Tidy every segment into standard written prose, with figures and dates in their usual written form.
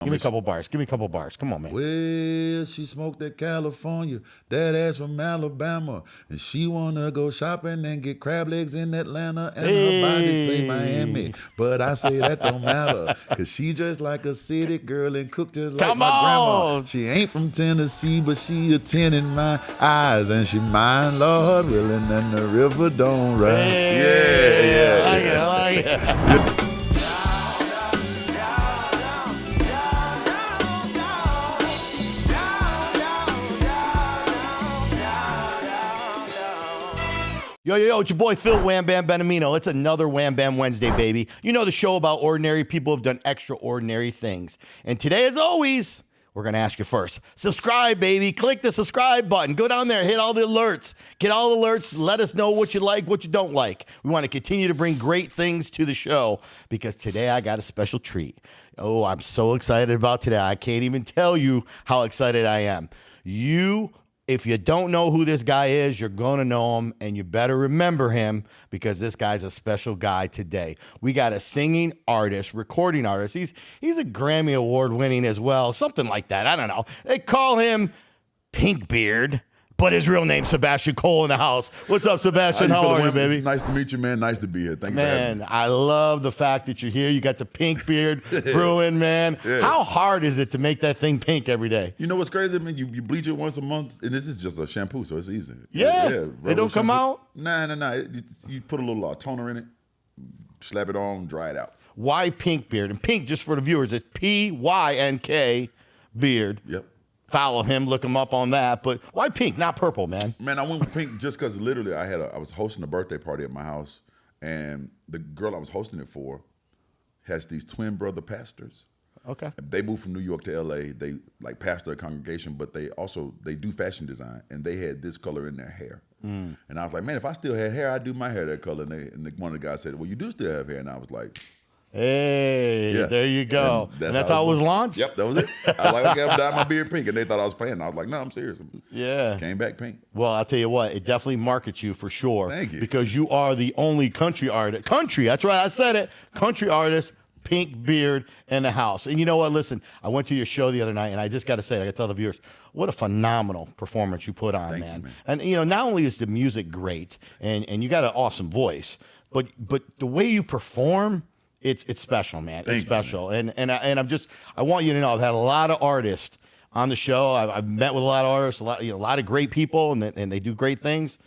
Give me a couple bars. Give me a couple bars. Come on, man. Well, she smoked that California, that ass from Alabama, and she wanna go shopping and get crab legs in Atlanta, and her body say Miami, but I say that don't matter, cause she dressed like a city girl and cooked just like my grandma. She ain't from Tennessee, but she a 10 in my eyes, and she mine, Lord willing, and the river don't rise. Yeah. I like it. Yo, it's your boy Phil Wham Bam Benamino. It's another Wham Bam Wednesday, baby. You know the show about ordinary people who've done extraordinary things. And today, as always, we're going to ask you first. Subscribe, baby. Click the subscribe button. Go down there, hit all the alerts. Get all the alerts. Let us know what you like, what you don't like. We want to continue to bring great things to the show because today I got a special treat. Oh, I'm so excited about today. I can't even tell you how excited I am. If you don't know who this guy is, you're going to know him, and you better remember him because this guy's a special guy today. We got a singing artist, recording artist. He's a Grammy Award winning as well, something like that. I don't know. They call him Pynk Beard, but his real name's Sebastian Cole in the house. What's up, Sebastian? How are you, baby? Nice to meet you, man. Nice to be here. Thank you for having me. I love the fact that you're here. You got the Pynk Beard brewing, man. Yeah. How hard is it to make that thing pink every day? You know what's crazy? I mean, you bleach it once a month, and this is just a shampoo, so it's easy. Yeah. They don't come out? Nah. You put a little toner in it, slap it on, dry it out. Why Pynk Beard? And Pynk, just for the viewers, it's P-Y-N-K Beard. Yep. Follow him, look him up on that. But why pink, not purple, man? Man, I went with pink just because literally I was hosting a birthday party at my house, and the girl I was hosting it for has these twin brother pastors. Okay. They moved from New York to LA. They like pastor a congregation, but they do fashion design, and they had this color in their hair. And I was like, man, if I still had hair, I'd do my hair that color. And one of the guys said, well, you do still have hair. And I was like, hey, yeah. There you go. And that's how it was launched? Yep, that was it. I was like, okay, I'm dyeing my beard pink. And they thought I was playing. And I was like, no, I'm serious. Yeah. Came back pink. Well, I'll tell you what, it definitely markets you for sure. Thank you. Because you are the only country artist. Country, that's right, I said it. Country artist, Pynk Beard in the house. And you know what? Listen, I went to your show the other night, and I just got to say, I got to tell the viewers, what a phenomenal performance you put on, Thank man. you, man. And, you know, not only is the music great, and you got an awesome voice, but the way you perform, it's special, man. It's special. Man. And I want you to know, I've had a lot of artists on the show. I've met with a lot of artists, a lot of great people, and they do great things.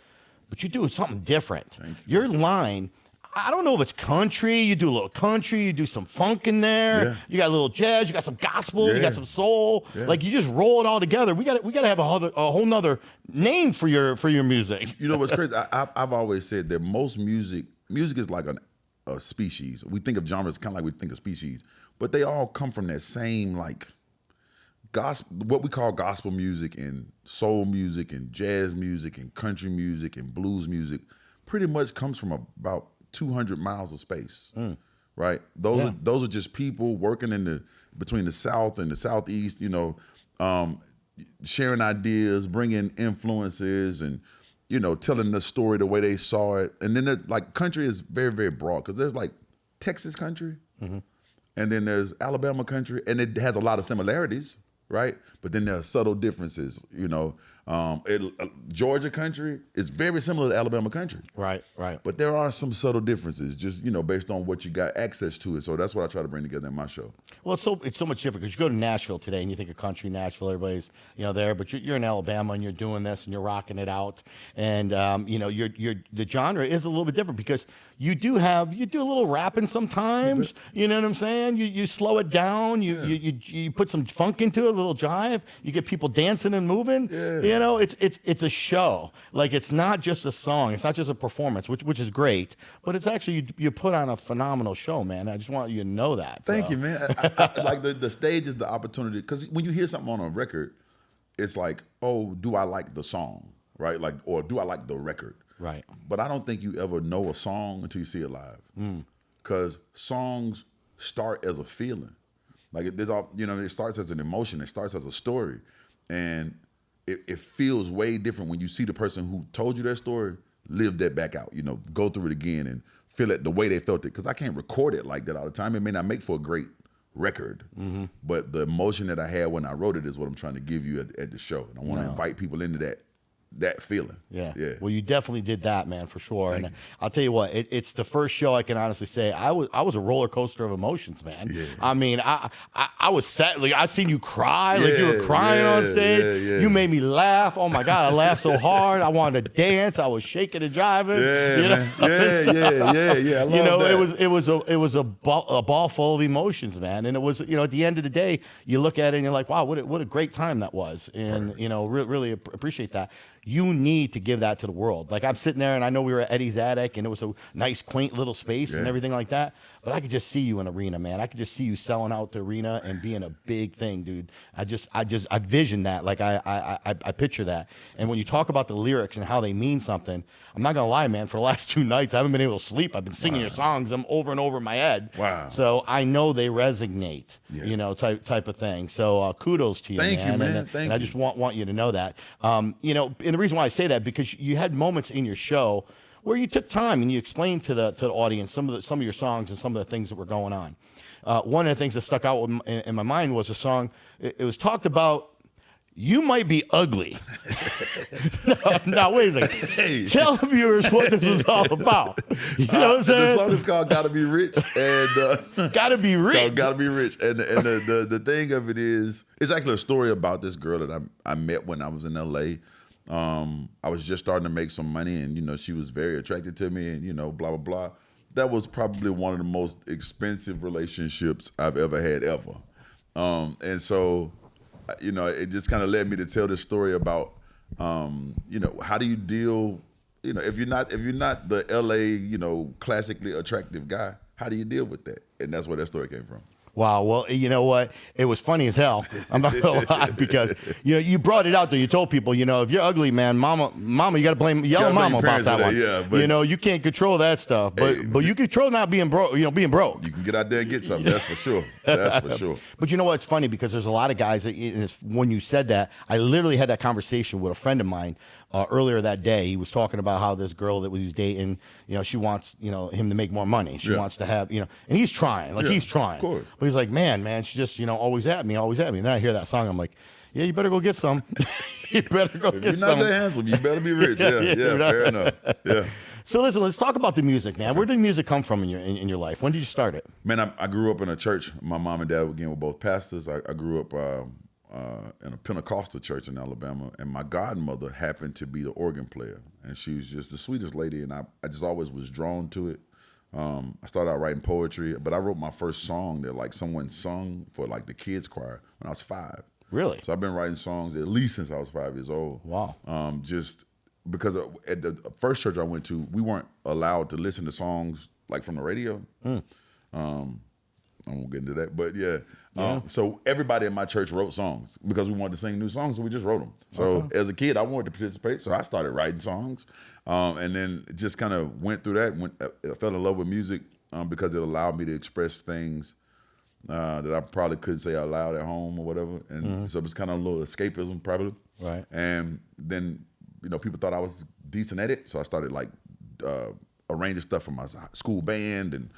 But you do something different. Your line, I don't know if it's country. You do a little country. You do some funk in there. Yeah. You got a little jazz. You got some gospel. Yeah. You got some soul. Yeah. Like you just roll it all together. We got to have a whole nother name for your music. You know what's crazy? I've always said that most music is like a species. We think of genres kind of like we think of species, but they all come from that same like gospel, what we call gospel music and soul music and jazz music and country music and blues music. Pretty much comes from about 200 miles of space, right? Those are just people working between the South and the Southeast. You know, sharing ideas, bringing influences, and you know, telling the story the way they saw it. And then like country is very, very broad because there's like Texas country, and then there's Alabama country, and it has a lot of similarities, right? But then there are subtle differences. You know, Georgia country is very similar to Alabama country. Right. But there are some subtle differences, just, you know, based on what you got access to it. So that's what I try to bring together in my show. Well, it's so much different because you go to Nashville today and you think of country, Nashville, everybody's, you know, there, but you're in Alabama and you're doing this and you're rocking it out. And, you know, the genre is a little bit different because you do a little rapping sometimes, you know what I'm saying? You slow it down, you put some funk into it, a little jive, you get people dancing and moving. Yeah. You know, it's a show. Like, it's not just a song. It's not just a performance, which is great. But it's actually, you put on a phenomenal show, man. I just want you to know that. Thank you, man. I like the stage is the opportunity. Because when you hear something on a record, it's like, oh, do I like the song, right? Like, or do I like the record? Right. But I don't think you ever know a song until you see it live. Because songs start as a feeling. Like, it starts as an emotion. It starts as a story. And it feels way different when you see the person who told you that story live that back out, you know, go through it again and feel it the way they felt it. Because I can't record it like that all the time. It may not make for a great record. But the emotion that I had when I wrote it is what I'm trying to give you at the show. And I want to invite people into that feeling. Yeah. Yeah. Well, you definitely did that, man, for sure. And I'll tell you what, it's the first show I can honestly say I was a roller coaster of emotions, man. Yeah. I mean, I was sad. Like, I seen you cry, like you were crying on stage. Yeah. You made me laugh. Oh my God, I laughed so hard. I wanted to dance. I was shaking and jiving. Yeah, you man. know? Yeah. I love that. it was a ball full of emotions, man. And it was, at the end of the day, you look at it and you're like, wow, what a great time that was. And really appreciate that. You need to give that to the world. Like, I'm sitting there and I know we were at Eddie's Attic and it was a nice, quaint little space and everything like that. But I could just see you in arena, man. I could just see you selling out the arena and being a big thing, dude. I vision that. Like, I picture that. And when you talk about the lyrics and how they mean something, I'm not gonna lie, man, for the last 2 nights, I haven't been able to sleep. I've been singing your songs over and over in my head. Wow. So I know they resonate, type of thing. So kudos to you, Thank you, man. And I just want you to know that. And the reason why I say that, because you had moments in your show where you took time and you explained to the audience some of your songs and some of the things that were going on. One of the things that stuck out in my mind was a song. It was talked about. You might be ugly. Now wait a second. Hey. Tell the viewers what this was all about. You know what I'm saying? The song is called "Gotta Be Rich," and Gotta Be Rich. Gotta Be Rich, and the thing of it is, it's actually a story about this girl that I met when I was in L.A. I was just starting to make some money, and she was very attracted to me, and blah blah blah. That was probably one of the most expensive relationships I've ever had ever, and so. It just kind of led me to tell this story about, how do you deal, if you're not the LA, classically attractive guy, how do you deal with that? And that's where that story came from. Wow. Well, you know what? It was funny as hell. I'm not gonna lie, because you brought it out there. You told people, if you're ugly, man, mama, you got to blame mama about that one. Yeah, but you can't control that stuff, but you control not being broke. Being broke. You can get out there and get something. That's for sure. That's for sure. But you know what? It's funny because there's a lot of guys that, when you said that, I literally had that conversation with a friend of mine. Earlier that day, he was talking about how this girl that he was dating, she wants, him to make more money. She wants to have, and he's trying, he's trying. Of course. But he's like, man, she just, always at me. And then I hear that song, I'm like, yeah, you better go get some. You better go get some. If you're not that handsome, you better be rich. Yeah, fair enough. Yeah. So listen, let's talk about the music, man. Where did music come from in your life? When did you start it? Man, I grew up in a church. My mom and dad, again, were both pastors. I grew up in a Pentecostal church in Alabama, and my godmother happened to be the organ player, and she was just the sweetest lady, and I just always was drawn to it. I started out writing poetry, but I wrote my first song that someone sung for the kids choir when I was 5. Really? So I've been writing songs at least since I was 5 years old. Wow. Just because at the first church I went to, we weren't allowed to listen to songs from the radio. I won't get into that, but yeah. So everybody in my church wrote songs because we wanted to sing new songs, so we just wrote them. So as a kid, I wanted to participate, so I started writing songs, and then just kind of went through that. I fell in love with music because it allowed me to express things that I probably couldn't say out loud at home or whatever, and so it was kind of a little escapism, probably. Right. And then people thought I was decent at it, so I started arranging stuff for my school band and.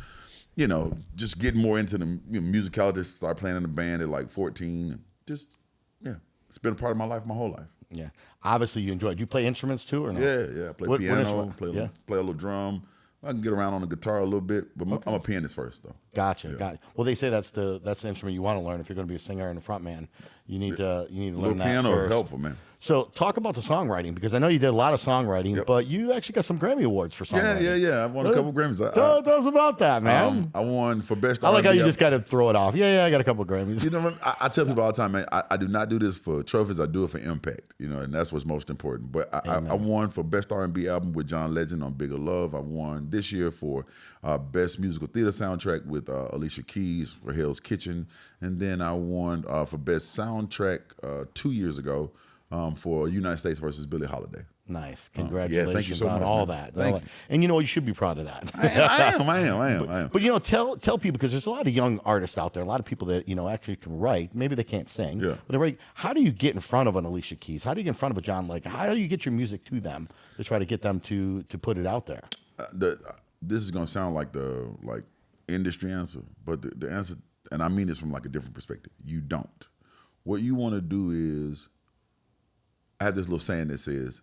Just getting more into the musicality. Started playing in the band at 14. Just, it's been a part of my life my whole life. Yeah. Obviously, you enjoy it. Do you play instruments too, or no? Yeah. I play piano, play a little drum. I can get around on the guitar a little bit, but I'm a pianist first, though. Gotcha. Well, they say that's the instrument you want to learn if you're going to be a singer and a front man. You need to learn that piano first. is helpful, man. So talk about the songwriting, because I know you did a lot of songwriting, but you actually got some Grammy Awards for songwriting. Yeah. I won a couple Grammys. Tell us about that, man. I won for best I like how R&B you just kind of throw it off. Yeah, I got a couple Grammys. I tell people all the time, man, I do not do this for trophies. I do it for impact, and that's what's most important. But I won for best R&B album with John Legend on Bigger Love. I won this year for best musical theater soundtrack with Alicia Keys for Hell's Kitchen. And then I won for best soundtrack 2 years ago for United States versus Billie Holiday. Nice. Congratulations thank you so on much, all man. that. Thank you. And you should be proud of that. I am. But tell people, because there's a lot of young artists out there, a lot of people that actually can write. Maybe they can't sing, but they write. How do you get in front of an Alicia Keys? How do you get in front of a John Legend? How do you get your music to them to try to get them to put it out there? This is gonna sound like the industry answer, but the answer and I mean this from like a different perspective. You don't. What you want to do is, I have this little saying that says,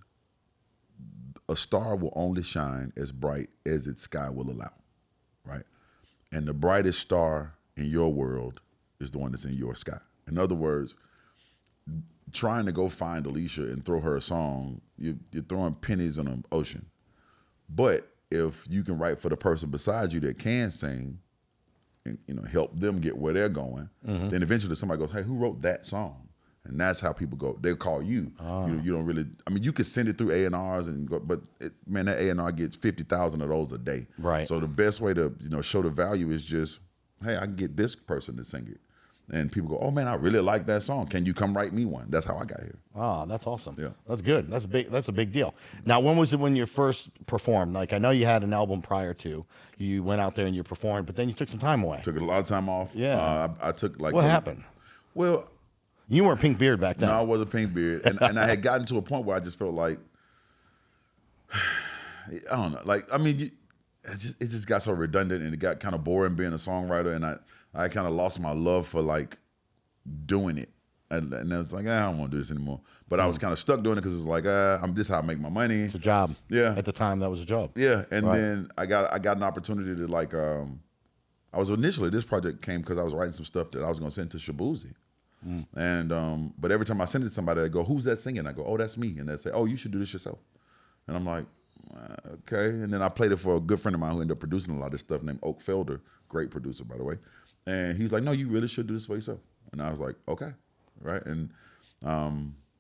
a star will only shine as bright as its sky will allow, right? And the brightest star in your world is the one that's in your sky. In other words, trying to go find Alicia and throw her a song, you're throwing pennies on an ocean. But if you can write for the person beside you that can sing, and help them get where they're going, then eventually somebody goes, hey, who wrote that song? And that's how people go. They'll call you. You don't really, I mean, you could send it through A&Rs and go, but man, that A&R gets 50,000 of those a day. Right. So the best way to show the value is just, hey, I can get this person to sing it. And people go, oh man, I really like that song. Can you come write me one? That's how I got here. Oh, that's awesome. Yeah. That's good. That's a big deal. Now, when was it when you first performed? Like, I know you had an album prior to. You went out there and you performed, but then you took some time away. Took a lot of time off. Yeah. I took like. What happened? Well, you weren't Pynk Beard back then. No, I wasn't Pynk Beard. And I had gotten to a point where I just felt like, I don't know. Like, I mean, it just got so redundant and it got kind of boring being a songwriter. And I kind of lost my love for like doing it. And I was like, I don't want to do this anymore. But I was kind of stuck doing it because it was like, this is how I make my money. It's a job. Yeah. At the time, that was a job. Yeah. And then I got an opportunity to like, I was initially, this project came because I was writing some stuff that I was going to send to Shabuzi. And but every time I send it to somebody, they go, who's that singing? I go, oh, that's me. And they say, oh, you should do this yourself. And I'm like, okay. And then I played it for a good friend of mine who ended up producing a lot of this stuff named Oak Felder, great producer, by the way. And he was like, no, you really should do this for yourself. And I was like, okay. Right. And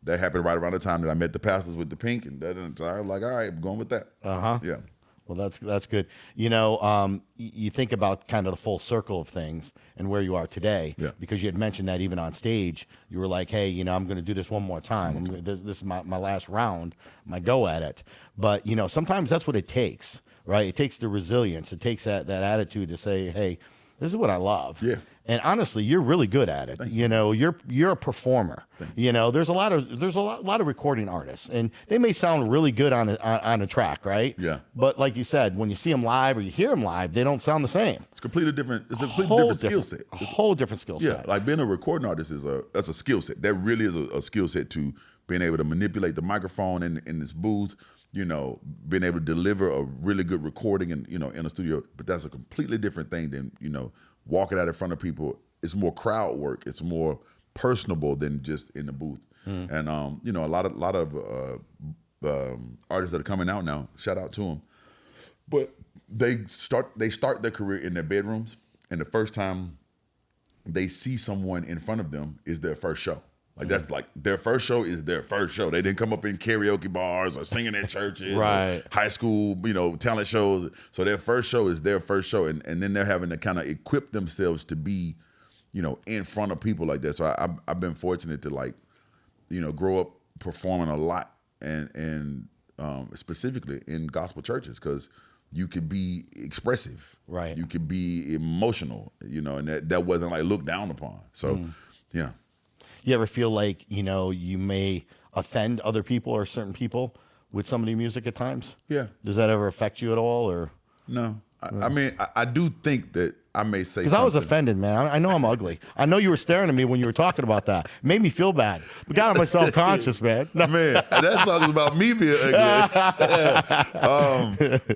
that happened right around the time that I met the pastors with the Pynk. And so I was like, all right, I'm going with that. Yeah. Well, that's good. You think about kind of the full circle of things and where you are today, because you had mentioned that even on stage, you were like, hey, I'm going to do this one more time. This is my last round, my go at it. But, sometimes that's what it takes, right? It takes the resilience. It takes that attitude to say, hey, this is what I love. Yeah. And honestly, you're really good at it. You're a performer. There's a lot of recording artists, and they may sound really good on a track, right? Yeah. But like you said, when you see them live or you hear them live, they don't sound the same. It's completely different. It's a completely different skill set. A whole different skill set. Yeah, like being a recording artist that's a skill set. That really is a skill set to being able to manipulate the microphone in this booth. Being able to deliver a really good recording in a studio. But that's a completely different thing than walking out in front of people. It's more crowd work. It's more personable than just in the booth. And a lot of artists that are coming out now, shout out to them. But they start their career in their bedrooms, and the first time they see someone in front of them is their first show. Like that's like their first show is their first show. They didn't come up in karaoke bars or singing at churches, right? Or high school, talent shows. So their first show is their first show, and then they're having to kind of equip themselves to be, in front of people like that. So I've been fortunate to grow up performing a lot, and specifically in gospel churches, because you could be expressive, right? You could be emotional, and that wasn't like looked down upon. So, yeah. You ever feel like, you may offend other people or certain people with some of the music at times? Yeah. Does that ever affect you at all, or? No. I mean, I do think that I may say something. Because I was offended, man. I know I'm ugly. I know you were staring at me when you were talking about that. It made me feel bad. But God, I'm self-conscious, man. Man, that song is about me being ugly.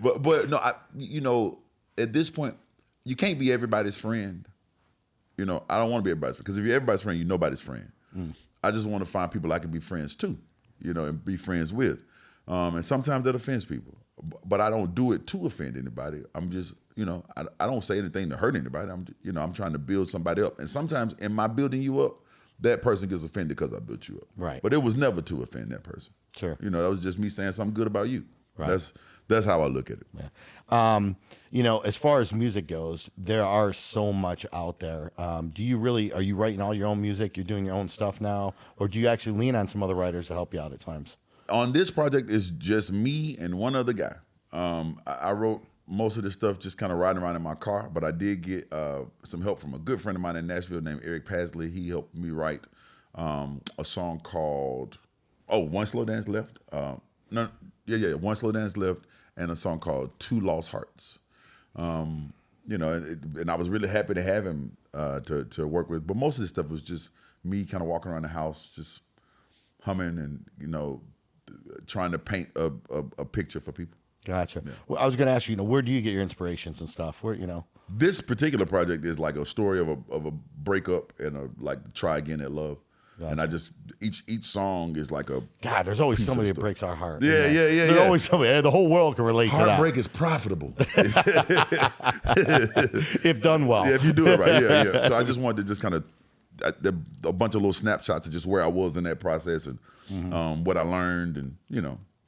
But no, at this point, you can't be everybody's friend. I don't want to be everybody's friend. Because if you're everybody's friend, you're nobody's friend. I just want to find people I can be friends to, and be friends with. And sometimes that offends people. But I don't do it to offend anybody. I'm just, I don't say anything to hurt anybody. I'm trying to build somebody up. And sometimes in my building you up, that person gets offended because I built you up. Right. But it was never to offend that person. Sure. That was just me saying something good about you. Right. That's how I look at it. Yeah. As far as music goes, there are so much out there. Are you writing all your own music? You're doing your own stuff now? Or do you actually lean on some other writers to help you out at times? On this project, it's just me and one other guy. I wrote most of this stuff just kind of riding around in my car, but I did get some help from a good friend of mine in Nashville named Eric Pasley. He helped me write a song called, One Slow Dance Left. One Slow Dance Left, and a song called Two Lost Hearts. And I was really happy to have him to work with. But most of this stuff was just me kind of walking around the house, just humming and trying to paint a picture for people. Gotcha. Yeah. Well, I was going to ask you, where do you get your inspirations and stuff? Where, This particular project is like a story of a breakup and a like try again at love. Gotcha. And I just each song is like a there's always somebody that breaks our heart. Yeah. There's always somebody. The whole world can relate to that. Heartbreak is profitable if done well. Yeah, if you do it right. Yeah. So I just wanted to just kind of a bunch of little snapshots of just where I was in that process and what I learned and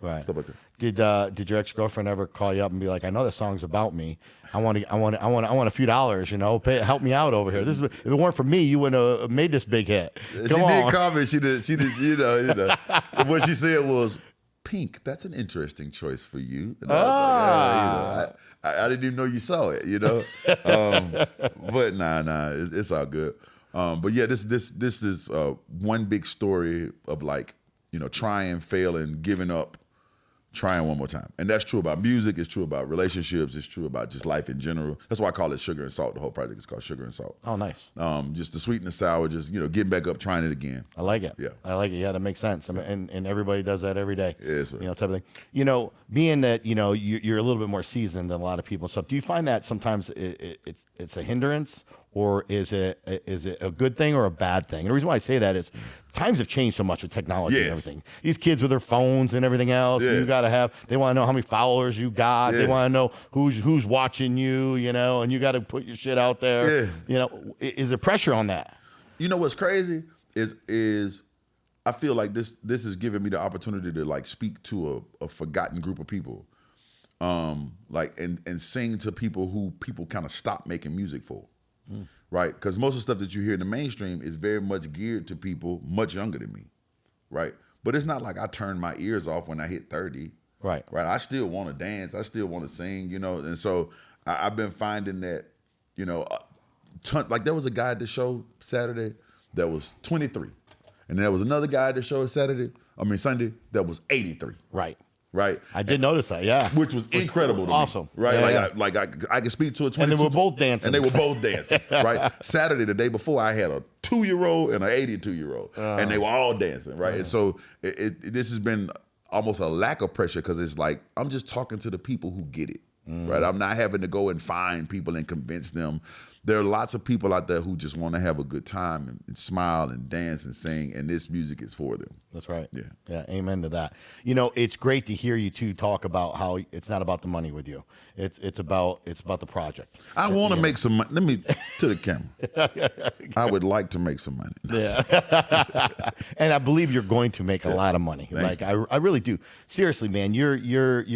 right. stuff like that. Did your ex-girlfriend ever call you up and be like, I know this song's about me. I want a few dollars, help me out over here. If it weren't for me, you wouldn't have made this big hit. Come on. Did call me. She did, what she said was, Pynk, that's an interesting choice for you. And I was like, I didn't even know you saw it, but nah, it's all good. But yeah, this is one big story of like, trying, failing, giving up, trying one more time. And that's true about music. It's true about relationships. It's true about just life in general. That's why I call it Sugar and Salt. The whole project is called Sugar and Salt. Oh, nice. Just the sweet and the sour, just, getting back up, trying it again. I like it. Yeah. I like it. Yeah, that makes sense. I mean, and everybody does that every day. Yes, sir. Type of thing. Being that, you're a little bit more seasoned than a lot of people and stuff, do you find that sometimes it's a hindrance? Or is it a good thing or a bad thing? And the reason why I say that is times have changed so much with technology and everything. These kids with their phones and everything else, they want to know how many followers you got. They want to know who's watching you, and you got to put your shit out there. Is there pressure on that? What's crazy is I feel like this is giving me the opportunity to like speak to a forgotten group of people. And sing to people who people kind of stop making music for. Right, because most of the stuff that you hear in the mainstream is very much geared to people much younger than me, right? But it's not like I turned my ears off when I hit 30, right? I still want to dance, I still want to sing, and so I've been finding that, like there was a guy at the show Saturday that was 23, and there was another guy at the show Sunday that was 83, right? I did notice that, yeah. Which was incredible to awesome. Me, right? Yeah, I could speak to a 22. And they were both dancing. Right? Saturday, the day before, I had a 2-year-old and an 82-year-old, and they were all dancing, right? And so this has been almost a lack of pressure because it's like, I'm just talking to the people who get it, right? I'm not having to go and find people and convince them. There are lots of people out there who just want to have a good time and smile and dance and sing, and this music is for them. That's right. Yeah. Amen to that. It's great to hear you two talk about how it's not about the money with you. It's about the project. I want to make some money. Let me to the camera. I would like to make some money. Yeah. And I believe you're going to make a lot of money. Thanks. I really do. Seriously, man, your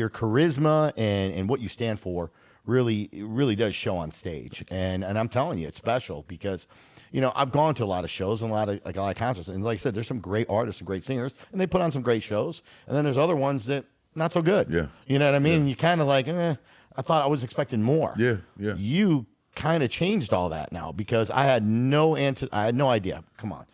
charisma and what you stand for really does show on stage, and I'm telling you, it's special because I've gone to a lot of shows and a lot of concerts, and like I said, there's some great artists and great singers, and they put on some great shows, and then there's other ones that not so good. Yeah, you know what I mean. Yeah. You kind of like, I thought I was expecting more. Yeah. You kind of changed all that now because I had no idea. Come on.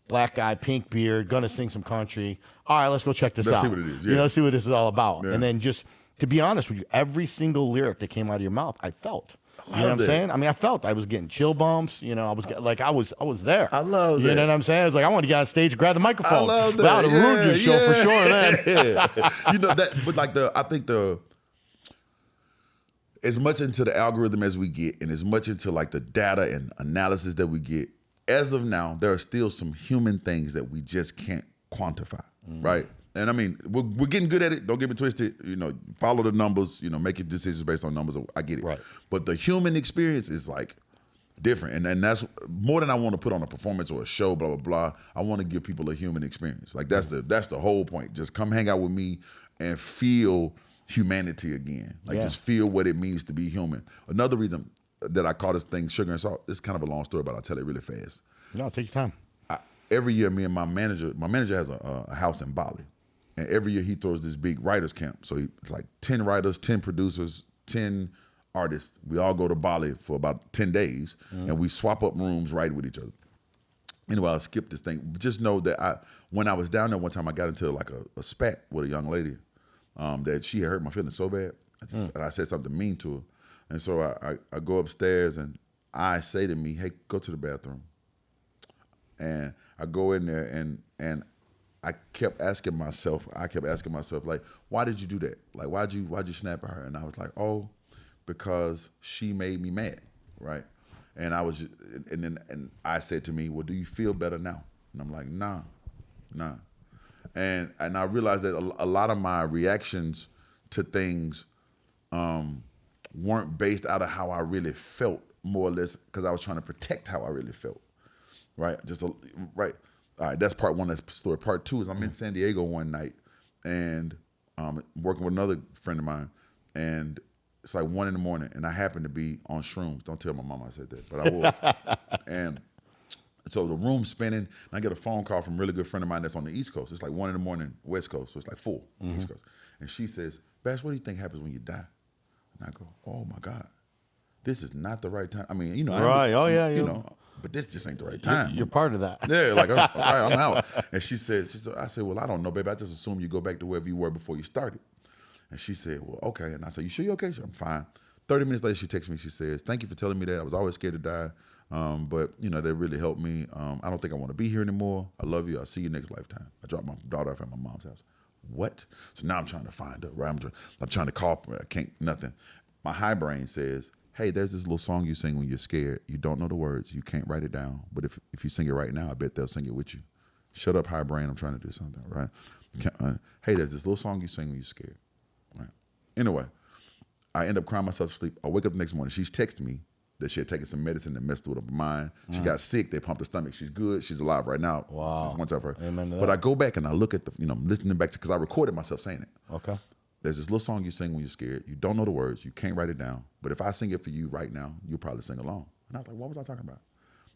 Black guy, pink beard, gonna sing some country. All right, let's go check this out. Let's see what it is. Yeah. Let's see what this is all about, yeah. And then just. To be honest with you, every single lyric that came out of your mouth, I felt. You know what I'm saying? I mean, I felt. I was getting chill bumps. I was there. I love that. You know what I'm saying? I was like, I want to get on stage and grab the microphone. I love that. That would have ruined your show for sure. Then. But I think as much into the algorithm as we get, and as much into like the data and analysis that we get, as of now, there are still some human things that we just can't quantify, right? And I mean, we're getting good at it. Don't get me twisted. Follow the numbers. Make your decisions based on numbers. I get it. Right. But the human experience is like different, and that's more than I want to put on a performance or a show. Blah blah blah. I want to give people a human experience. Like that's the whole point. Just come hang out with me and feel humanity again. Just feel what it means to be human. Another reason that I call this thing Sugar and Salt. It's kind of a long story, but I'll tell it really fast. No, take your time. Every year, me and my manager has a house in Bali. And every year he throws this big writers camp. So it's like 10 writers, 10 producers, 10 artists. We all go to Bali for about 10 days, and we swap up rooms, write with each other. Anyway, I'll skip this thing. But just know that when I was down there one time, I got into like a spat with a young lady that she had hurt my feelings so bad. And I said something mean to her. And so I go upstairs and I say to me, hey, go to the bathroom. And I go in there and I kept asking myself, like, why did you do that? Like, why'd you snap at her? And I was like, oh, because she made me mad, right? And and I said to me, well, do you feel better now? And I'm like, nah. And I realized that a lot of my reactions to things weren't based out of how I really felt, more or less, because I was trying to protect how I really felt, right? Right. All right, that's part one of the story. Part two is I'm in San Diego one night and working with another friend of mine, and it's like 1 a.m. and I happen to be on shrooms. Don't tell my mom I said that, but I was. And so the room's spinning, and I get a phone call from a really good friend of mine that's on the East Coast. It's like 1 a.m. West Coast, so it's like 4 East Coast. And she says, Bash, what do you think happens when you die? And I go, oh my God, this is not the right time. I mean, you know, right? But this just ain't the right time. You're part of that. Yeah, like, all right, I'm out. And she said, I said, well, I don't know, baby. I just assume you go back to wherever you were before you started. And she said, well, okay. And I said, you sure you're okay? She said, I'm fine. 30 minutes later, she texts me. She says, thank you for telling me that. I was always scared to die. But, you know, that really helped me. I don't think I want to be here anymore. I love you. I'll see you next lifetime. I dropped my daughter off at my mom's house. What? So now I'm trying to find her, right? I'm trying to call her. I can't, nothing. My high brain says, hey, there's this little song you sing when you're scared. You don't know the words. You can't write it down. But if you sing it right now, I bet they'll sing it with you. Shut up, high brain. I'm trying to do something, right? Hey, there's this little song you sing when you're scared. Right? Anyway, I end up crying myself to sleep. I wake up the next morning. She's texted me that she had taken some medicine that messed with her mind. She got sick. They pumped her stomach. She's good. She's alive right now. Wow. Once I've heard. Amen to that. But I go back and I look at I'm listening back to, because I recorded myself saying it. Okay. There's this little song you sing when you're scared. You don't know the words. You can't write it down. But if I sing it for you right now, you'll probably sing along. And I was like, what was I talking about?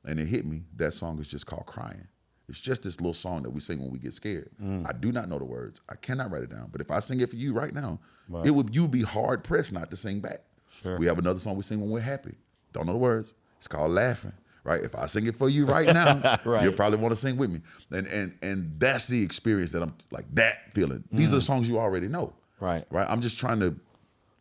And it hit me. That song is just called Crying. It's just this little song that we sing when we get scared. I do not know the words. I cannot write it down. But if I sing it for you right now, Right. you'd be hard pressed not to sing back. Sure. We have another song we sing when we're happy. Don't know the words. It's called Laughing. Right? If I sing it for you right now, Right. you'll probably want to sing with me. And that's the experience that I'm like, that feeling. These are the songs you already know. Right. Right. I'm just trying to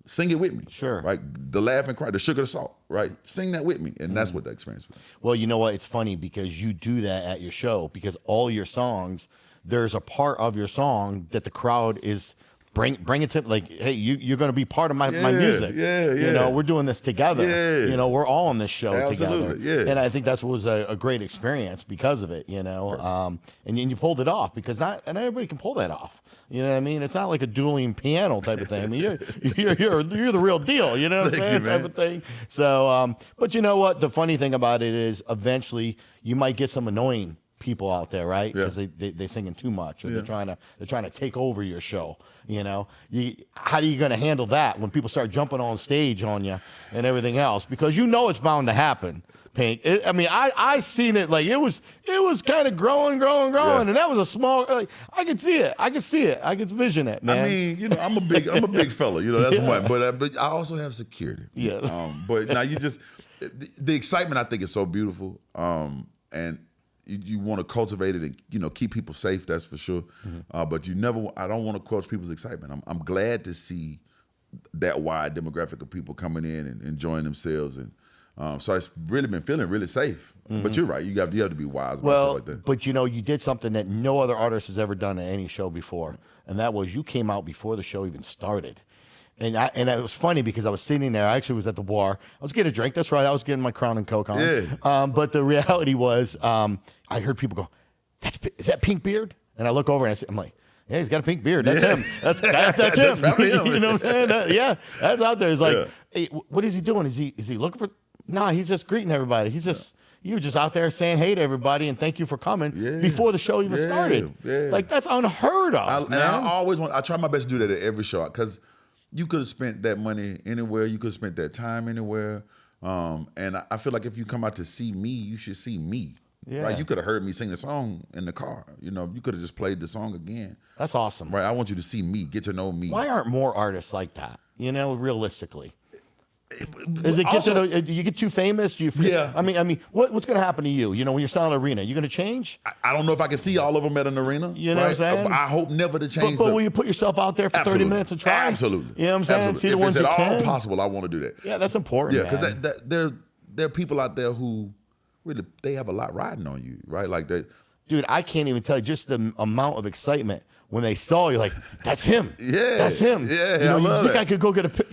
sing it with me. Sure. Right. The laugh and cry, the sugar, the salt. Right. Sing that with me. And that's what the experience was. Well, you know what? It's funny because you do that at your show, because all your songs, there's a part of your song that the crowd is bring it to, like, hey, you're going to be part of my music. Yeah. You know, we're doing this together. Yeah. You know, we're all on this show Absolutely, together. yeah. And I think that was a great experience because of it, you know. And you pulled it off, because not everybody can pull that off. You know what I mean? It's not like a dueling piano type of thing. I mean, you're the real deal. You know what I'm saying? Type of thing. So, but you know what? The funny thing about it is, eventually you might get some annoying people out there, right? Because they singing too much, or they're trying to take over your show. You know, how are you going to handle that when people start jumping on stage on you and everything else? Because you know it's bound to happen. Pynk. I mean, I seen it, like it was kind of growing, and that was a small. Like, I could see it. I could vision it, man. I mean, you know, I'm a big fella. You know, that's one. But I also have security. Yeah. But now the excitement, I think, is so beautiful. And you want to cultivate it and, you know, keep people safe. That's for sure. But I don't want to quench people's excitement. I'm glad to see that wide demographic of people coming in and enjoying themselves. And so it's really been feeling really safe. But you're right. You have to be wise about stuff like that. But you know, you did something that no other artist has ever done at any show before, and that was you came out before the show even started. And it was funny because I was sitting there. I actually was at the bar. I was getting a drink. That's right. I was getting my Crown and Coke on. Yeah. But the reality was, I heard people go, "Is that Pynk Beard?" And I look over and I'm like, "Yeah, he's got a pink beard. That's him. That's him." probably him. You know what I'm saying? Yeah, that's out there. It's like, hey, what is he doing? Is he looking for? Nah, he's just greeting everybody. He's just. You were just out there saying hey to everybody and thank you for coming before the show even started. Yeah. Like, that's unheard of. I try my best to do that at every show, because you could have spent that money anywhere. You could have spent that time anywhere. And I feel like if you come out to see me, you should see me. Yeah. Right? You could have heard me sing the song in the car. You know, you could have just played the song again. That's awesome. Right? I want you to see me, get to know me. Why aren't more artists like that? You know, realistically. Is it also, do you get too famous? Do you? I mean, what's going to happen to you? You know, when you're selling an arena, you going to change? I don't know if I can see all of them at an arena. You know what I'm saying? I hope never to change. But will you put yourself out there for 30 minutes and try? Absolutely. You know what I'm saying? Absolutely. See the ones if you it's at can. all possible, I want to do that. Yeah, that's important. Yeah, because there are people out there who really, they have a lot riding on you, right? Like that. Dude, I can't even tell you just the amount of excitement when they saw you. Like, that's him. Yeah, that's him. yeah, you know, I you love think that. I could go get a pic?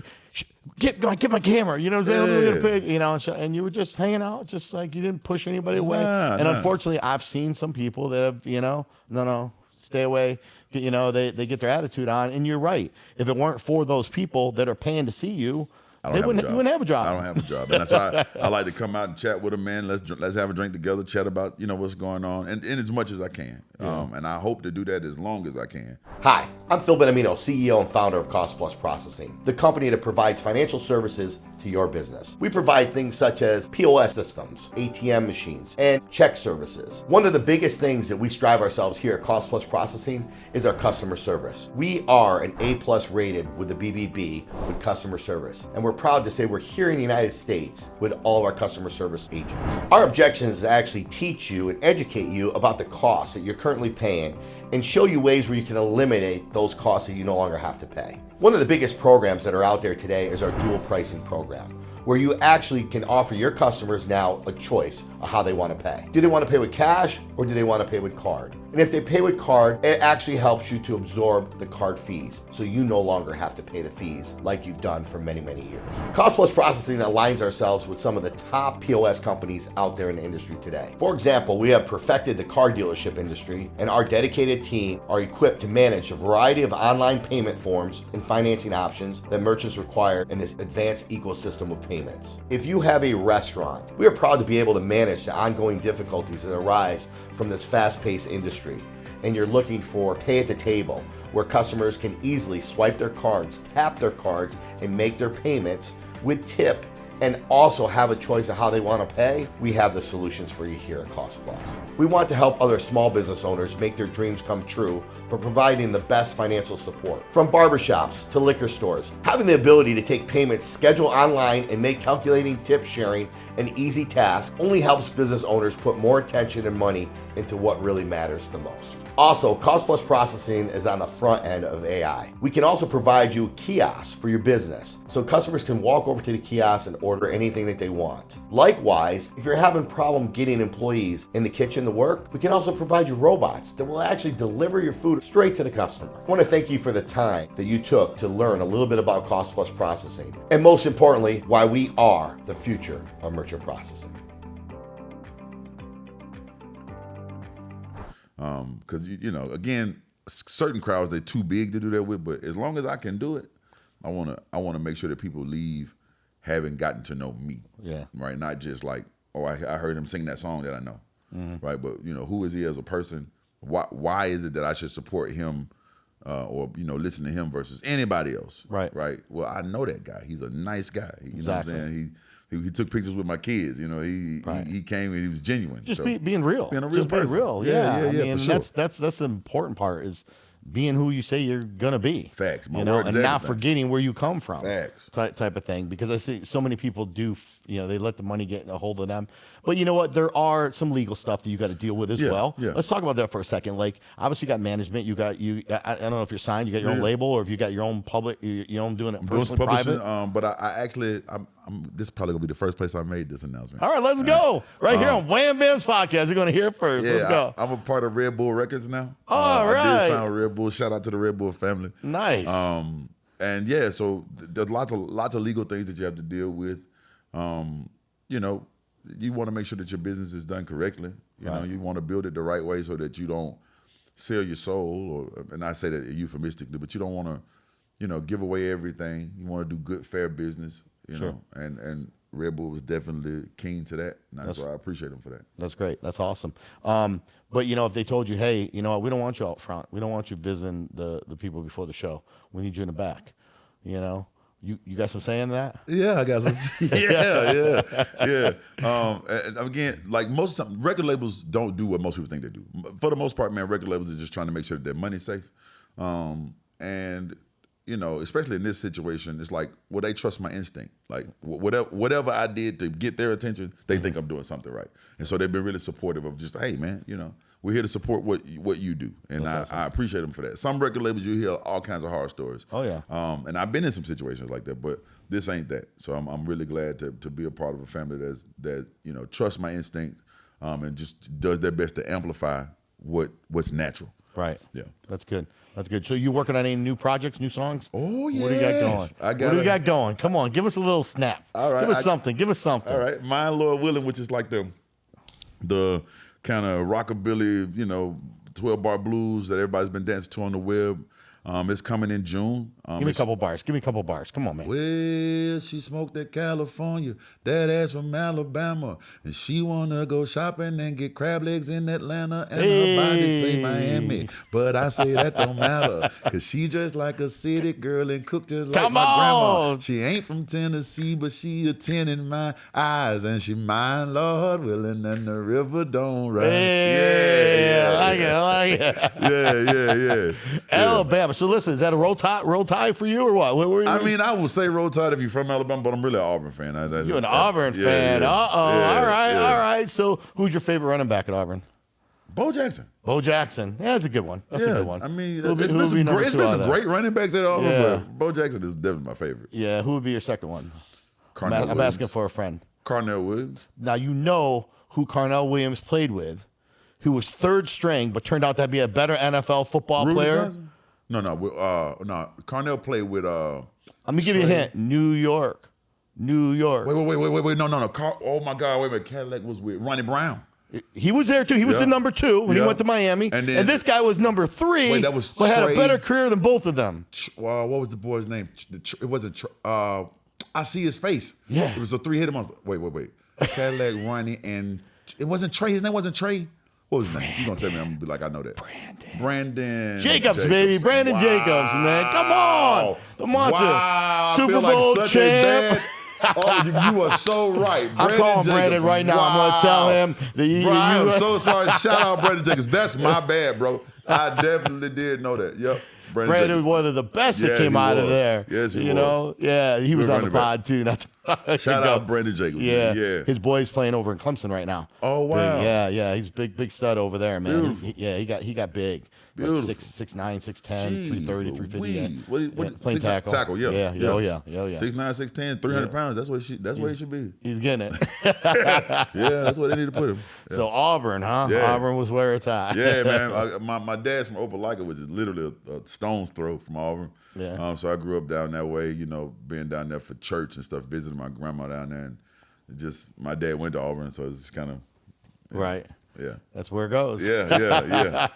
Get my camera. You know what I'm saying? Let me get a Yeah. pic. You know, and you were just hanging out, just like you didn't push anybody away. And Nah. unfortunately, I've seen some people that have, you know, no, stay away. You know, they get their attitude on. And you're right. If it weren't for those people that are paying to see you, you wouldn't have a job. I don't have a job, and that's why I like to come out and chat with them, man. Let's have a drink together, chat about what's going on, and as much as I can. And I hope to do that as long as I can. Hi, I'm Phil Benemino, CEO and founder of Cost Plus Processing, the company that provides financial services to your business. We provide things such as POS systems, ATM machines, and check services. One of the biggest things that we strive ourselves here at Cost Plus Processing is our customer service. We are an A+ rated with the BBB with customer service, and we're proud to say we're here in the United States with all of our customer service agents. Our objective is to actually teach you and educate you about the costs that you're currently paying and show you ways where you can eliminate those costs that you no longer have to pay. One of the biggest programs that are out there today is our dual pricing program, where you actually can offer your customers now a choice of how they want to pay. Do they want to pay with cash or do they want to pay with card? And if they pay with card, it actually helps you to absorb the card fees, so you no longer have to pay the fees like you've done for many, many years. Cost Plus Processing aligns ourselves with some of the top POS companies out there in the industry today. For example, we have perfected the car dealership industry, and our dedicated team are equipped to manage a variety of online payment forms and financing options that merchants require in this advanced ecosystem of payments. If you have a restaurant, we are proud to be able to manage the ongoing difficulties that arise from this fast-paced industry, and you're looking for pay at the table, where customers can easily swipe their cards, tap their cards, and make their payments with tip, and also have a choice of how they want to pay, we have the solutions for you here at Cost Plus. We want to help other small business owners make their dreams come true by providing the best financial support. From barbershops to liquor stores, having the ability to take payments, schedule online, and make calculating tip sharing an easy task only helps business owners put more attention and money into what really matters the most. Also, Cost Plus Processing is on the front end of AI. We can also provide you kiosks for your business, so customers can walk over to the kiosk and order anything that they want. Likewise, if you're having problem getting employees in the kitchen to work, we can also provide you robots that will actually deliver your food straight to the customer. I want to thank you for the time that you took to learn a little bit about Cost Plus Processing, and most importantly, why we are the future of merchant processing. Because again, certain crowds, they're too big to do that with. But as long as I can do it, I wanna make sure that people leave having gotten to know me. Yeah. Right. Not just like, oh, I heard him sing that song that I know. Mm-hmm. Right. But who is he as a person? Why is it that I should support him or listen to him versus anybody else? Right. Right. Well, I know that guy. He's a nice guy. You Exactly. know what I'm saying? He took pictures with my kids. He came and he was genuine. Just So, being real. being a real Just being person. real. Yeah, I mean, for sure. that's the important part is being who you say you're gonna be. Facts. My and word is not everything. forgetting where you come from. Facts. Type of thing. Because I see so many people do. They let the money get a hold of them. But you know what? There are some legal stuff that you got to deal with as well. Yeah. Let's talk about that for a second. Like, obviously, you got management. I don't know if you're signed. You got your own label, or if you got your own public. Your own doing it personally, private. But I actually, this is probably gonna be the first place I made this announcement. All right, let's go. Right here on WambamsPodcast. You're gonna hear it first. Yeah, Let's go. I'm a part of Red Bull Records now. All I right. did sign with Red Bull. Shout out to the Red Bull family. Nice. And yeah, so there's lots of legal things that you have to deal with. You want to make sure that your business is done correctly. You want to build it the right way so that you don't sell your soul, and I say that euphemistically, but you don't want to, give away everything. You want to do good, fair business. Sure. And Red Bull was definitely keen to that. And that's why I appreciate them for that. That's great. That's awesome. But if they told you, hey, you know what, we don't want you out front. We don't want you visiting the people before the show. We need you in the back. You got some say in that? Yeah, I got some. Yeah. And again, like most of the time, record labels don't do what most people think they do. For the most part, man, record labels are just trying to make sure that their money's safe. And especially in this situation, it's like, well, they trust my instinct. Like whatever I did to get their attention, they think I'm doing something right. And so they've been really supportive of just, hey, man, We're here to support what you do, and I appreciate them for that. Some record labels, you hear all kinds of horror stories. Oh yeah. And I've been in some situations like that, but this ain't that. So I'm really glad to be a part of a family that trusts my instinct, and just does their best to amplify what's natural. Right. Yeah. That's good. That's good. So you working on any new projects, new songs? Oh yeah. What do you got going? What do you got going? Come on, give us a little snap. All right. Give us something. Give us something. All right. My Lord Willing, which is like the kind of rockabilly, 12-bar blues that everybody's been dancing to on the web. It's coming in June. Give me a couple bars. Give me a couple bars. Come on, man. Well, she smoked at California, that ass from Alabama, and she wanna go shopping and get crab legs in Atlanta, and her body say Miami, but I say that don't matter, cause she dressed like a city girl and cooked just like my grandma. She ain't from Tennessee, but she a 10 in my eyes, and she mine, Lord willing, and the river don't rise. I like it. Alabama. So listen, is that a roll tide for you or what? I mean, I would say roll tide if you're from Alabama, but I'm really an Auburn fan. You're an Auburn fan. All right. So who's your favorite running back at Auburn? Bo Jackson. Bo Jackson. Yeah, that's a good one. That's a good one. I mean, it's been some great running backs at Auburn, but Bo Jackson is definitely my favorite. Yeah, who would be your second one? I'm asking for a friend. Carnell Williams. Now, you know who Carnell Williams played with, who was third string, but turned out to be a better NFL football player. Johnson? No. Carnell played with. Let me give you a hint. New York. Wait. No. Oh my God. Wait a minute. Cadillac was with Ronnie Brown. He was there too. He was the number 2 when he went to Miami, and this guy was number 3. Wait, that was but had a better career than both of them. What was the boy's name? It wasn't. I see his face. Yeah. It was a 3-hitter monster. Wait. Cadillac, Ronnie, and it wasn't Trey. His name wasn't Trey. What was his name? You gonna tell me? I'm gonna be like, I know that. Brandon Jacobs, baby. Brandon Jacobs, man. Come on. The monster. Wow. Super Bowl champ. You are so right. I'm calling Brandon right now. I'm going to tell him that I'm so sorry. Shout out Brandon Jacobs. That's my bad, bro. I definitely did know that. Yep. Brandon was one of the best that came out of there. Yes, he was. Yeah, he was on the pod too. Shout out Brandon Jacobs. Yeah. His boy's playing over in Clemson right now. Oh wow. Yeah. He's big stud over there, man. He got big. Beautiful. Like 6'9", 6'10", 330, 350. What playing tackle. Tackle, yeah. 6'9", 6'10", 300 pounds. That's where he should be. He's getting it. Yeah, that's where they need to put him. Yeah. So Auburn, huh? Yeah. Auburn was where it's at. Yeah, man. My dad's from Opelika, which is literally a stone's throw from Auburn. Yeah. So I grew up down that way, being down there for church and stuff, visiting my grandma down there, and my dad went to Auburn, so it's just kind of right. Yeah, that's where it goes. Yeah.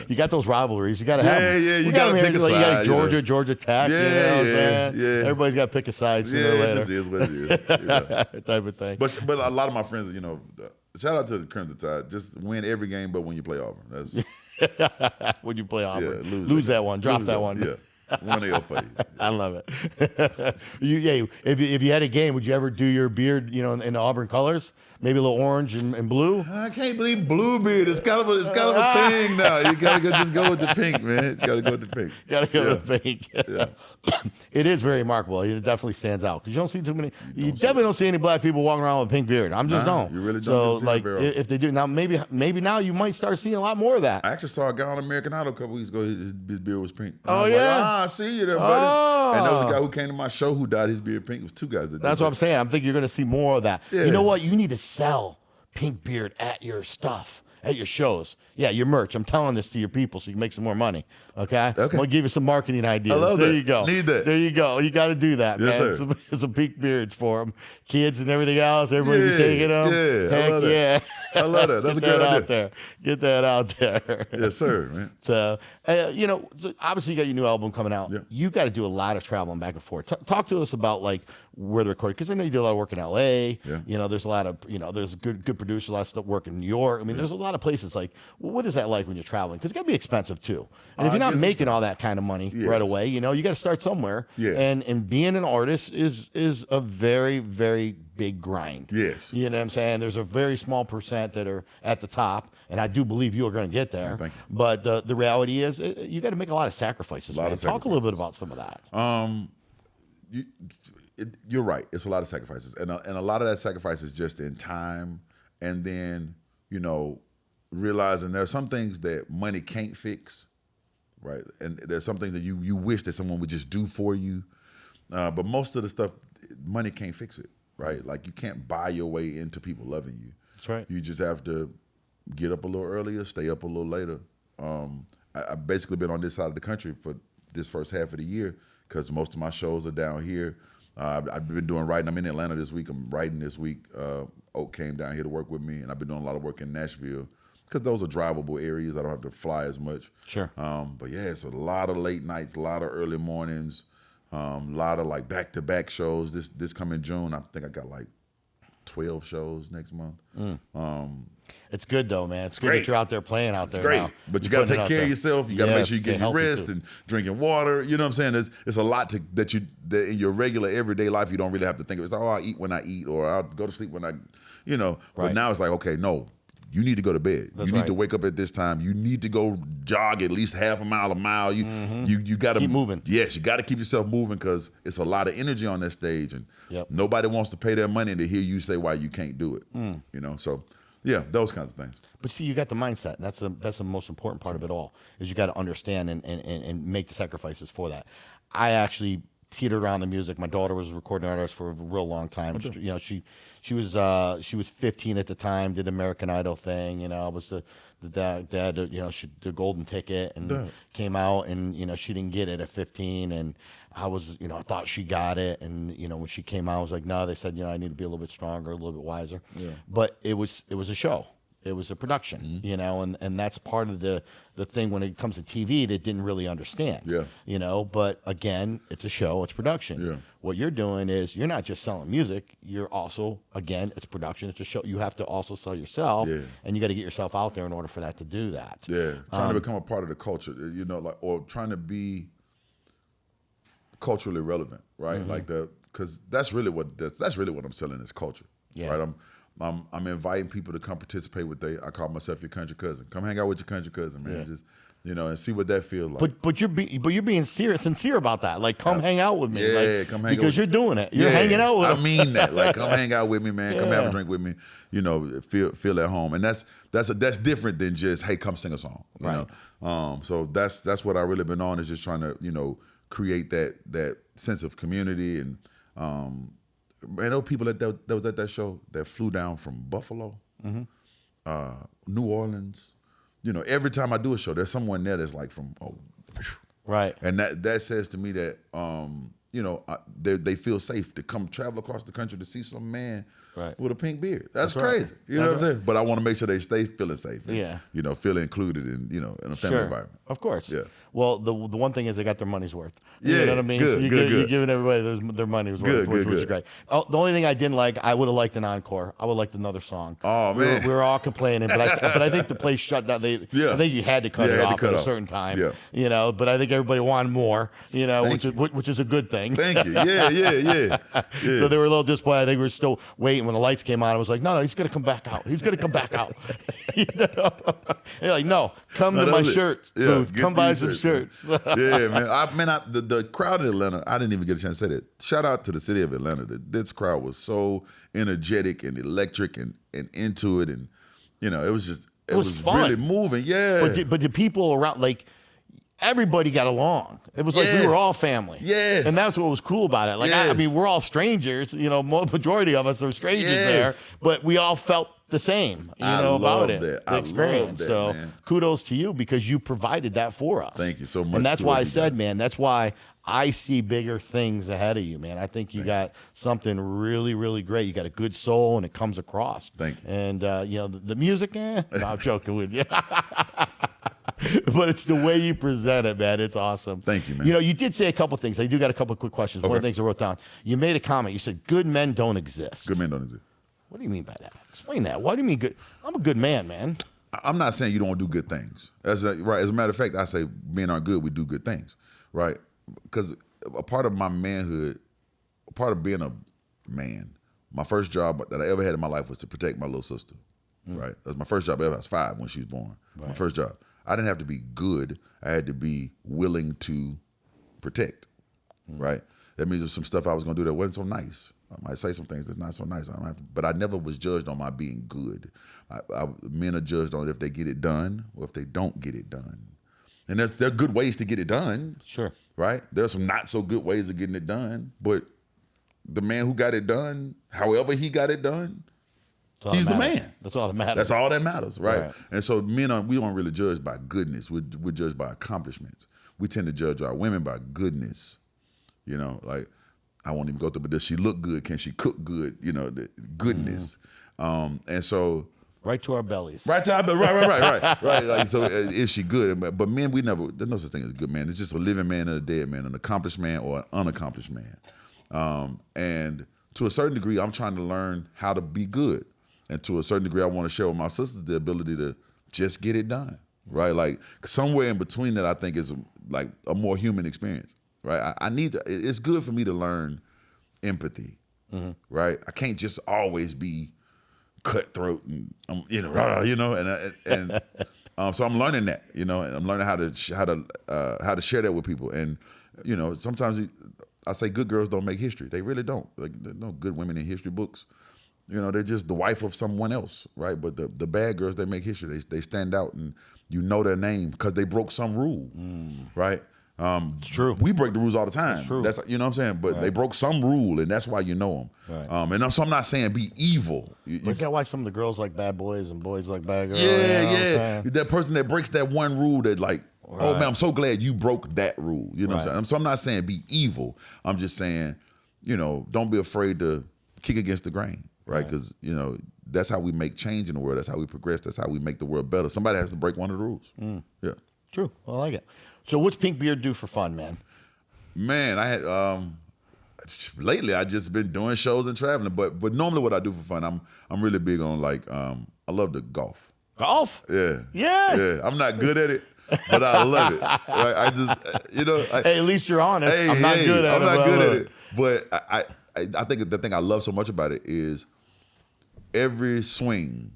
You got those rivalries. You got to have them. Yeah. You got to pick a side. You got Georgia Tech. Yeah, you know what I'm saying? Yeah. Everybody's got to pick a side sooner or later. It just is what it is. Type of thing. But a lot of my friends, shout out to the Crimson Tide. Just win every game, but when you play Auburn, that's when you play Auburn, lose that one, drop that one. Yeah. 1-L for you. I love it. If you had a game, would you ever do your beard, in Auburn colors? Maybe a little orange and blue? I can't believe blue beard. It's kind of a thing now. You gotta just go with the pink, man. Gotta go with the pink. Gotta go with the pink. Yeah. It is very remarkable. It definitely stands out because you don't see too many. You definitely don't see any black people walking around with a pink beard. I'm just don't. You really don't. So if they do now, maybe now you might start seeing a lot more of that. I actually saw a guy on American Idol a couple weeks ago. His beard was pink. Oh yeah. I see you there, buddy. And there was a guy who came to my show who dyed his beard pink. It was 2 guys that did. That's what I'm saying. I'm thinking you're going to see more of that. Yeah. You know what? You need to sell Pynk Beard at your stuff, at your shows. Yeah, your merch. I'm telling this to your people so you can make some more money. Okay? I'm going to give you some marketing ideas. I love there that. you go. Need that. There you go. You got to do that, yes, man. Some Pynk Beards for them. Kids and everything else. Everybody be taking them. Yeah, Heck I love that. Yeah. I love that. That's a great idea. Get that out there. Yes, sir, man. So, obviously you got your new album coming out. Yeah. You got to do a lot of traveling back and forth. Talk to us about where the recording, because I know you do a lot of work in L.A. Yeah. There's a lot of there's good producers, a lot of stuff work in New York. I mean, there's a lot of places what is that like when you're traveling? Because it's got to be expensive too. And if you're not making all that kind of money right away, you got to start somewhere. Yeah. And being an artist is a very, very big grind. Yes. You know what I'm saying? There's a very small percent that are at the top, and I do believe you are going to get there. Thank you. But the reality is you got to make a lot of sacrifices. Talk a little bit about some of that. You're right. It's a lot of sacrifices. And a lot of that sacrifice is just in time and then, realizing there are some things that money can't fix, right? And there's some things that you wish that someone would just do for you. But most of the stuff, money can't fix it, right? Like you can't buy your way into people loving you. That's right. You just have to get up a little earlier, stay up a little later. I've basically been on this side of the country for this first half of the year because most of my shows are down here. I've been doing writing. I'm in Atlanta this week. I'm writing this week. Oak came down here to work with me, and I've been doing a lot of work in Nashville because those are drivable areas. I don't have to fly as much. Sure. But yeah, it's a lot of late nights, a lot of early mornings, a lot of like back-to-back shows. This coming June, I think I got like 12 shows next month. It's good though, man. It's good great. that you're out there playing out there Great, now. but you got to take care of yourself. You got to make sure you get your rest too. and drinking water. You know what I'm saying? It's a lot that in your regular everyday life you don't really have to think of. It's like, oh, I eat when I eat, or I'll go to sleep when I, But Right. now it's like, okay, no, you need to go to bed. That's you need right. to wake up at this time. You need to go jog at least half a mile. You got to Keep moving. Yes, you got to keep yourself moving because it's a lot of energy on that stage, and Yep. nobody wants to pay their money to hear you say why you can't do it. So yeah, those kinds of things. But see, you got the mindset, and that's the most important part of it all. Is you got to understand and make the sacrifices for that. I actually teetered around the music. My daughter was a recording artist for a real long time. Okay. She was 15 at the time. Did American Idol thing. I was the dad. She did Golden Ticket and came out, and she didn't get it at 15, and I was, I thought she got it, and when she came out, I was like, no. They said, I need to be a little bit stronger, a little bit wiser. Yeah. But it was a show. It was a production, and that's part of the thing when it comes to TV that didn't really understand. Yeah. But again, it's a show, it's production. Yeah. What you're doing is you're not just selling music, you're also, again, it's production, it's a show. You have to also sell yourself, and you got to get yourself out there in order for that to do that. Yeah. Trying to become a part of the culture, or trying to be culturally relevant, right? Mm-hmm. Because that's really what I'm selling is culture. Yeah. Right. I'm inviting people to come participate with I call myself your country cousin. Come hang out with your country cousin, man. Yeah. Just and see what that feels like. But you're being sincere about that. Like, come hang out with me. Yeah, come hang out because you're doing it. You're hanging out with. I mean that. Like, come hang out with me, man. Come have a drink with me. Feel at home. And that's different than just, hey, come sing a song. You know. So that's what I really been on, is just trying to create that sense of community. And there were people that was at that show that flew down from Buffalo, New Orleans. Every time I do a show, there's someone there that's like from right. And that says to me that they feel safe to come travel across the country to see some man with a pink beard. That's crazy. Right. You know what I'm saying? But I want to make sure they stay feeling safe. And, feel included in a family environment. Of course. Yeah. Well, the one thing is they got their money's worth. You know what I mean? Good, So you're giving everybody their money's worth, which is great. Oh, the only thing I didn't like, I would have liked an encore. I would have liked another song. Oh, man. We were all complaining, but I think the place shut down. I think you had to cut it off at a certain time. Yeah. But I think everybody wanted more, which is a good thing. Thank you. Yeah. So they were a little disappointed. I think we were still waiting when the lights came on. I was like, no, he's going to come back out. He's going to come back out. They're like, no, come to my shirts booth. Come buy some shirts. Yeah, man. The crowd in Atlanta, I didn't even get a chance to say that. Shout out to the city of Atlanta. This crowd was so energetic and electric and into it. And, it was fun. Really moving. Yeah. But the people around, like, everybody got along. It was like we were all family. Yes. And that's what was cool about it. Like, I mean, we're all strangers. Majority of us are strangers there, but we all felt the same, about it. The experience. So kudos to you because you provided that for us. Thank you so much. And that's why I said, man, that's why I see bigger things ahead of you, man. I think you got something really, really great. You got a good soul and it comes across. Thank you. And, the music, no, I'm joking with you. But it's the way you present it, man. It's awesome. Thank you, man. You did say a couple things. I do got a couple of quick questions. One of the things I wrote down. You made a comment. You said, good men don't exist. Good men don't exist. What do you mean by that? Explain that. What do you mean good? I'm a good man, man. I'm not saying you don't do good things. As a matter of fact, I say men aren't good. We do good things, right? Because a part of my manhood, a part of being a man, my first job that I ever had in my life was to protect my little sister, right? That was my first job ever. I was 5 when she was born. Right. My first job. I didn't have to be good. I had to be willing to protect, right? That means there's some stuff I was going to do that wasn't so nice, I might say some things that's not so nice. I don't have to, but I never was judged on my being good. Men are judged on if they get it done or if they don't get it done. And there are good ways to get it done. Sure. Right? There's some not so good ways of getting it done, but the man who got it done, however he got it done, he's the man. That's all that matters. That's all that matters, right? And so men, we don't really judge by goodness. We're judged by accomplishments. We tend to judge our women by goodness. You know, like, I won't even go through, but does she look good? Can she cook good? You know, the goodness. And so... Right to our bellies. Right to our bellies. Right. Like, so is she good? But men, there's no such thing as a good man. It's just a living man and a dead man, an accomplished man or an unaccomplished man. And to a certain degree, I'm trying to learn how to be good. And to a certain degree, I want to share with my sisters the ability to just get it done, right? Like, somewhere in between that, I think is like a more human experience, right? I need to, it's good for me to learn empathy, right? I can't just always be cutthroat and so I'm learning that, and I'm learning how to share that with people. And sometimes I say good girls don't make history. They really don't. Like, there's no good women in history books. They're just the wife of someone else, right? But the bad girls, they make history. They stand out, and you know their name because they broke some rule, right? It's true. We break the rules all the time. It's true. That's, you know what I'm saying? But they broke some rule, and that's why you know them. Right. And so I'm not saying be evil. Is that why some of the girls like bad boys and boys like bad girls? Yeah. That person that breaks that one rule that like, oh man, I'm so glad you broke that rule. You know what I'm saying? So I'm not saying be evil. I'm just saying, don't be afraid to kick against the grain, right? Because, that's how we make change in the world. That's how we progress. That's how we make the world better. Somebody has to break one of the rules. Yeah. True. I like it. So what's Pynk Beard do for fun, man? Man, I had lately I just been doing shows and traveling, but normally what I do for fun, I'm really big on like I love to golf. Golf? Yeah. I'm not good at it, but I love it. Right? I just hey, at least you're honest. I'm not good at it. I'm not good at it, but I think the thing I love so much about it is every swing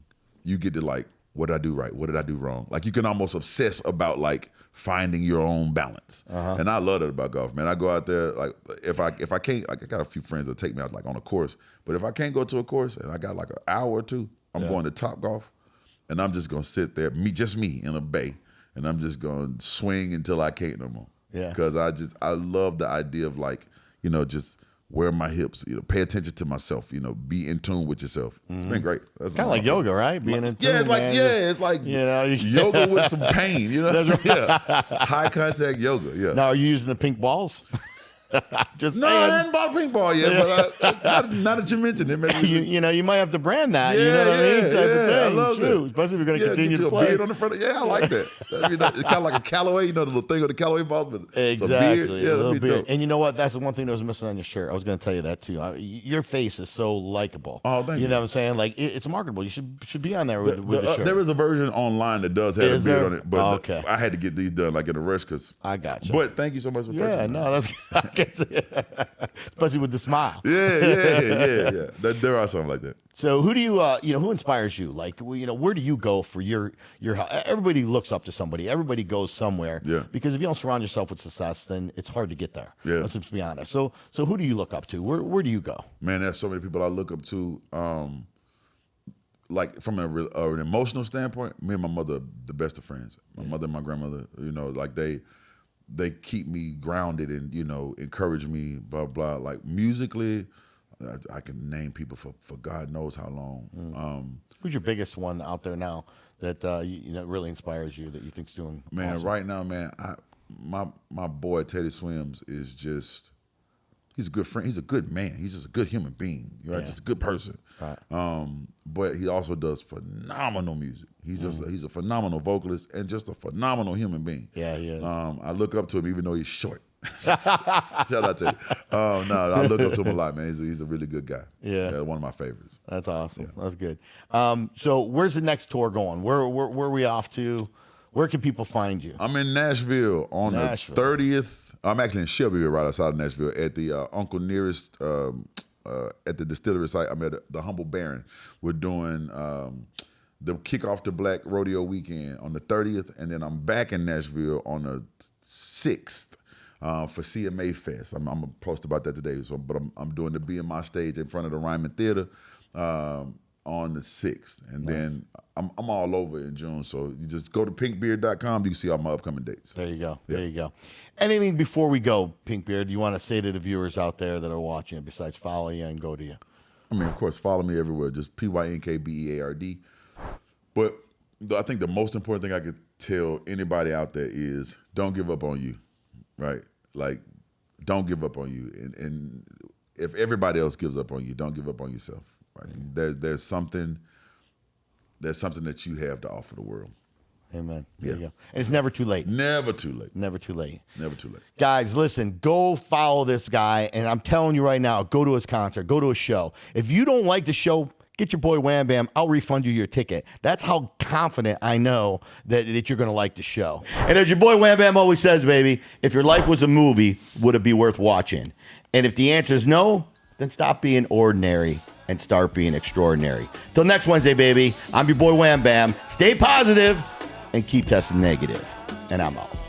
you get to like, what did I do right? What did I do wrong? Like, you can almost obsess about like finding your own balance. And I love that about golf, man. I go out there, like, if I can't, like, I got a few friends that take me out like on a course, but if I can't go to a course and I got like an hour or two, I'm going to Top Golf, and I'm just gonna sit there, just me in a bay, and I'm just gonna swing until I can't no more. Yeah. Because I love the idea of like, just wear my hips, pay attention to myself, be in tune with yourself. It's been great. That's kind of like yoga, right? Being in tune. It's like yoga with some pain, high contact yoga. Yeah. Now, are you using the pink balls? Just no, saying. I hadn't bought a pink ball yet, but now that you mentioned it, maybe you might have to brand that. You know what I mean? Type of thing. I love that. Especially if you're going to continue get to play. A beard on the front. Yeah, I like that. It's kind of like a Callaway, the little thing with the Callaway ball. But exactly. Beard. Yeah, a little beard. Dope. And you know what? That's the one thing that was missing on your shirt. I was going to tell you that too. Your face is so likable. Oh, thank you. You know what I'm saying? Like, it's marketable. You should be on there with the shirt. There is a version online that does have a beard on it, but I had to get these done like in a rush because I got you. But thank you so much for purchasing. I can see it. Especially with the smile. Yeah. There are something like that. So who do you, who inspires you? Like, where do you go for your everybody looks up to somebody. Everybody goes somewhere. Yeah. Because if you don't surround yourself with success, then it's hard to get there. Yeah. Let's just be honest. So who do you look up to? Where do you go? Man, there's so many people I look up to. Like from an emotional standpoint, me and my mother, the best of friends. My mother and my grandmother, like they keep me grounded and, encourage me, blah, blah. Like musically, I can name people for God knows how long. Who's your biggest one out there now that really inspires you, that you think's doing awesome? Right now, man, my boy Teddy Swims is just, he's a good friend. He's a good man. He's just a good human being, right? Yeah. Just a good person. Right. But he also does phenomenal music. He's a phenomenal vocalist and just a phenomenal human being. Yeah, he is. I look up to him even though he's short. Shout out to you. No, I look up to him a lot, man. He's a really good guy. Yeah. One of my favorites. That's awesome. Yeah. That's good. So where's the next tour going? Where are we off to? Where can people find you? I'm in Nashville on the 30th. I'm actually in Shelbyville, right outside of Nashville, at the Uncle Nearest, at the distillery site. I'm at the Humble Baron. We're doing the Kickoff to Black Rodeo Weekend on the 30th, and then I'm back in Nashville on the 6th for CMA Fest. I'm gonna post about that today. So, but I'm doing the Be in My Stage in front of the Ryman Theater on the 6th, and then I'm all over in June. So you just go to pinkbeard.com. You can see all my upcoming dates. There you go. There you go. Anything before we go, Pynk Beard, you want to say to the viewers out there that are watching besides follow you and go to you? I mean, of course, follow me everywhere. Just PYNKBEARD. But I think the most important thing I could tell anybody out there is don't give up on you, right? Like, don't give up on you. And if everybody else gives up on you, don't give up on yourself. Right? There's something that you have to offer the world. Amen. There you go. And it's never too late. Never too late. Never too late. Never too late. Guys, listen, go follow this guy. And I'm telling you right now, go to his concert, go to his show. If you don't like the show, get your boy Wham Bam. I'll refund you your ticket. That's how confident I know that you're going to like the show. And as your boy Wham Bam always says, baby, if your life was a movie, would it be worth watching? And if the answer is no, then stop being ordinary and start being extraordinary. Till next Wednesday, baby, I'm your boy Wham Bam. Stay positive and keep testing negative. And I'm out.